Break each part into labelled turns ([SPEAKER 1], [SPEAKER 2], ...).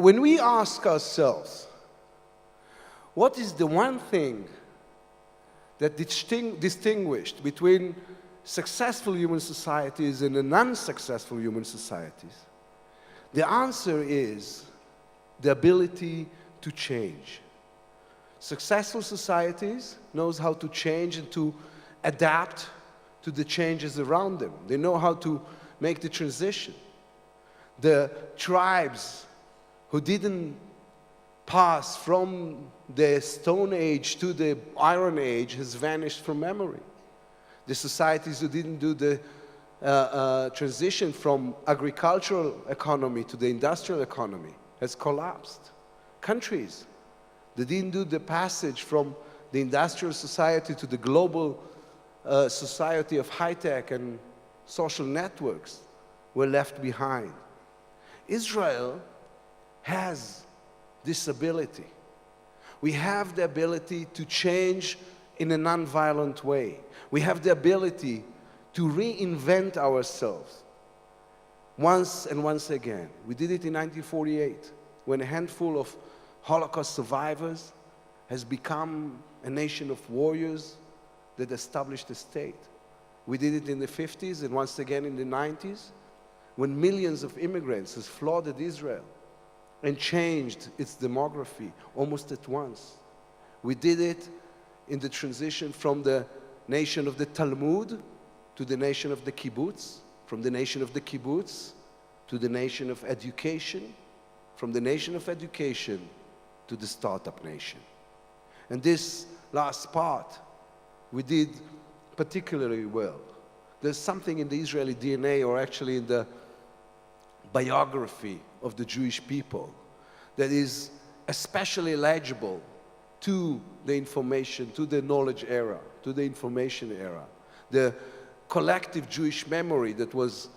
[SPEAKER 1] when we ask ourselves, what is the one thing that distinguished between successful human societies and unsuccessful human societies? The answer is the ability to change. Successful societies knows how to change and to adapt to the changes around them. They know how to make the transition. The tribes who didn't pass from the Stone Age to the Iron Age has vanished from memory. The societies who didn't do the transition from agricultural economy to the industrial economy has collapsed. Countries that didn't do the passage from the industrial society to the global society of high-tech and social networks were left behind. Israel has this ability. We have the ability to change in a non-violent way. We have the ability to reinvent ourselves once and once again. We did it in 1948, when a handful of Holocaust survivors has become a nation of warriors that established a state. We did it in the 50s and once again in the 90s, when millions of immigrants has flooded Israel and changed its demography almost at once. We did it in the transition from the nation of the Talmud to the nation of the kibbutz, from the nation of the kibbutz to the nation of education, from the nation of education to the startup nation. And this last part we did particularly well. There's something in the Israeli DNA, or actually in the biography of the Jewish people, that is especially legible to the information, to the knowledge era, to the information era. The collective Jewish memory that was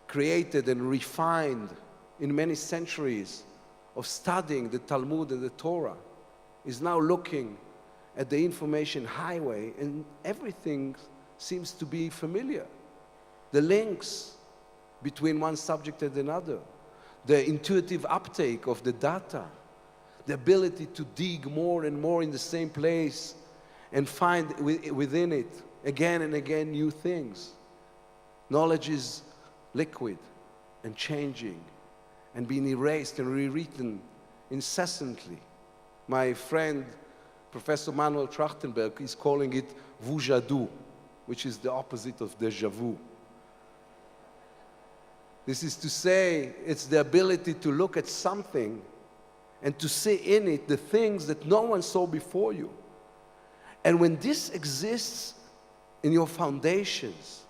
[SPEAKER 1] created and refined in many centuries of studying the Talmud and the Torah is now looking at the information highway, and everything seems to be familiar. The links between one subject and another, the intuitive uptake of the data, the ability to dig more and more in the same place and find within it again and again new things. Knowledge is liquid and changing and being erased and rewritten incessantly. My friend, Professor Manuel Trachtenberg, is calling it vujadu, which is the opposite of déjà vu. This is to say, it's the ability to look at something and to see in it the things that no one saw before you. And when this exists in your foundations,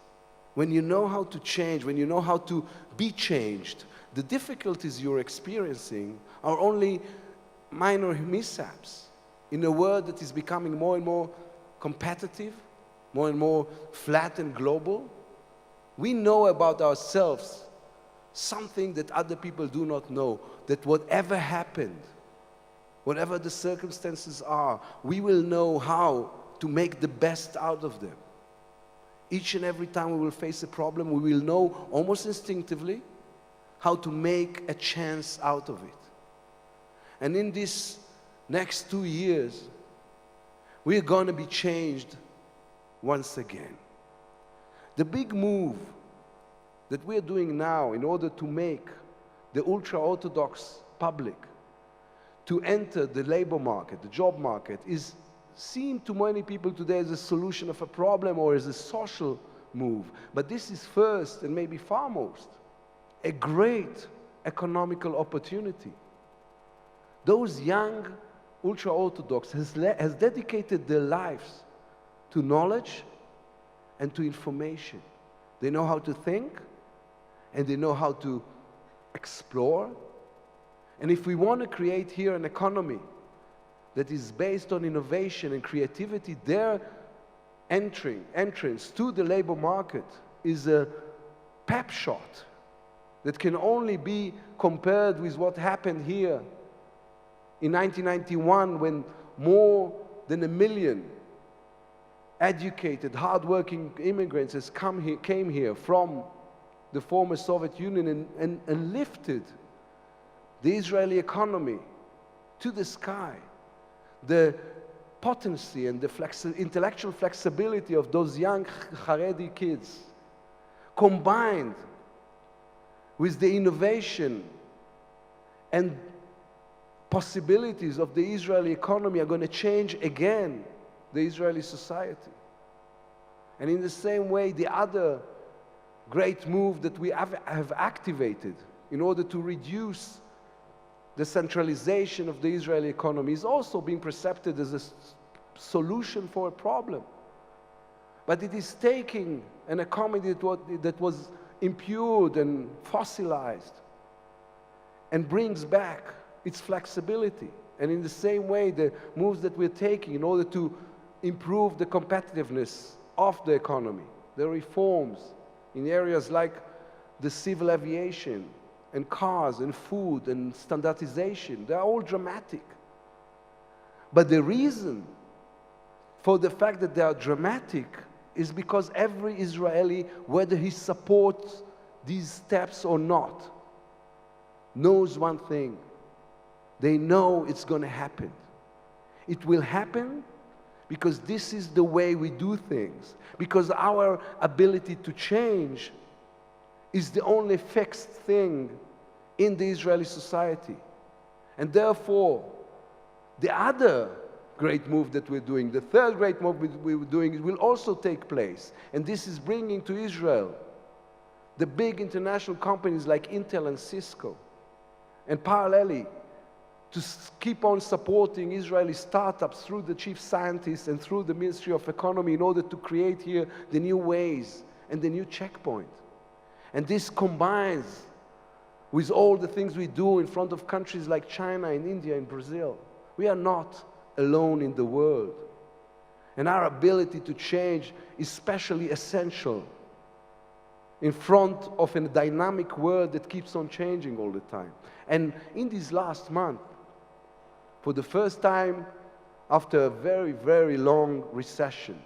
[SPEAKER 1] when you know how to change, when you know how to be changed, the difficulties you're experiencing are only minor mishaps in a world that is becoming more and more competitive, more and more flat and global. We know about ourselves something that other people do not know, that whatever happened, whatever the circumstances are, we will know how to make the best out of them. Each and every time we will face a problem, we will know almost instinctively how to make a chance out of it. And in these next 2 years, we're going to be changed once again. The big move that we're doing now in order to make the ultra-Orthodox public to enter the labor market, the job market, is seen to many people today as a solution of a problem or as a social move. But this is first, and maybe foremost, a great economical opportunity. Those young ultra-Orthodox has dedicated their lives to knowledge and to information. They know how to think, and they know how to explore. And if we want to create here an economy that is based on innovation and creativity, their entrance to the labor market is a pep shot that can only be compared with what happened here in 1991, when more than 1 million educated, hardworking immigrants came here from the former Soviet Union and lifted the Israeli economy to the sky, the potency and the intellectual flexibility of those young Haredi kids, combined with the innovation and possibilities of the Israeli economy, are going to change again the Israeli society. And in the same way, the other great move that we have activated in order to reduce the centralization of the Israeli economy is also being perceived as a solution for a problem. But it is taking an economy that was impured and fossilized and brings back its flexibility. And in the same way, the moves that we're taking in order to improve the competitiveness of the economy, the reforms in areas like the civil aviation and cars and food and standardization, they're all dramatic. But the reason for the fact that they are dramatic is because every Israeli, whether he supports these steps or not, knows one thing. They know it's going to happen. It will happen because this is the way we do things. Because our ability to change is the only fixed thing in the Israeli society. And therefore, the other great move that we're doing, the third great move we're doing, will also take place. And this is bringing to Israel the big international companies like Intel and Cisco, and parallelly, to keep on supporting Israeli startups through the chief scientists and through the Ministry of Economy in order to create here the new ways and the new checkpoint. And this combines with all the things we do in front of countries like China and India and Brazil. We are not alone in the world. And our ability to change is especially essential in front of a dynamic world that keeps on changing all the time. And in this last month, for the first time after a very, very long recession,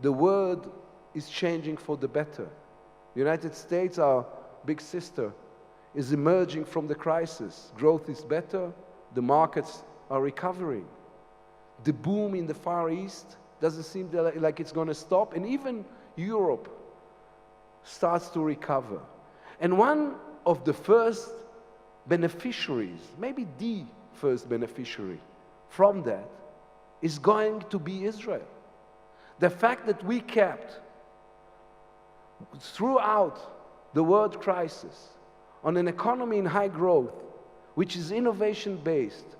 [SPEAKER 1] the world is changing for the better. The United States, our big sister, is emerging from the crisis. Growth is better, the markets are recovering. The boom in the Far East doesn't seem like it's going to stop, and even Europe starts to recover. And one of the first beneficiaries, maybe the first beneficiary from that, is going to be Israel. The fact that we kept throughout the world crisis on an economy in high growth, which is innovation-based,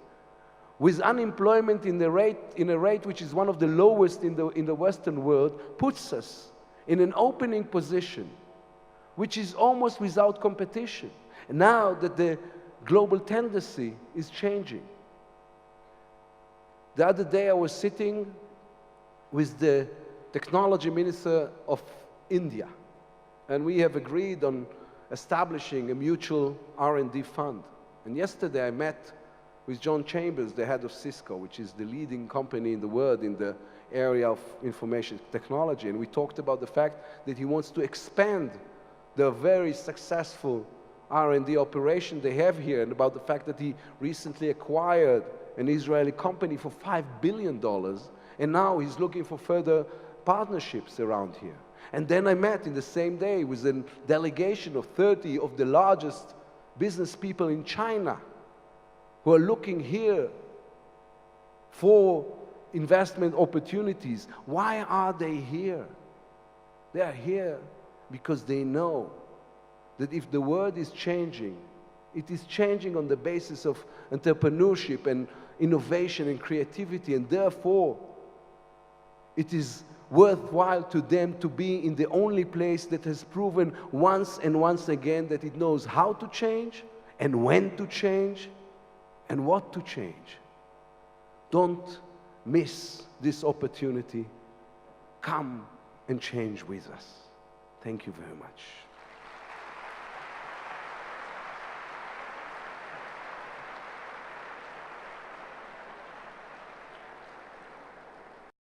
[SPEAKER 1] with unemployment in a rate which is one of the lowest in the Western world, puts us in an opening position which is almost without competition. Now that the global tendency is changing. The other day I was sitting with the technology minister of India, and we have agreed on establishing a mutual R&D fund. And yesterday I met with John Chambers, the head of Cisco, which is the leading company in the world in the area of information technology. And we talked about the fact that he wants to expand the very successful R&D operation they have here, and about the fact that he recently acquired an Israeli company for $5 billion, and now he's looking for further partnerships around here. And then I met in the same day with a delegation of 30 of the largest business people in China who are looking here for investment opportunities. Why are they here? They are here because they know that if the world is changing, it is changing on the basis of entrepreneurship and innovation and creativity, and therefore it is worthwhile to them to be in the only place that has proven once and once again that it knows how to change and when to change and what to change. Don't miss this opportunity. Come and change with us. Thank you very much.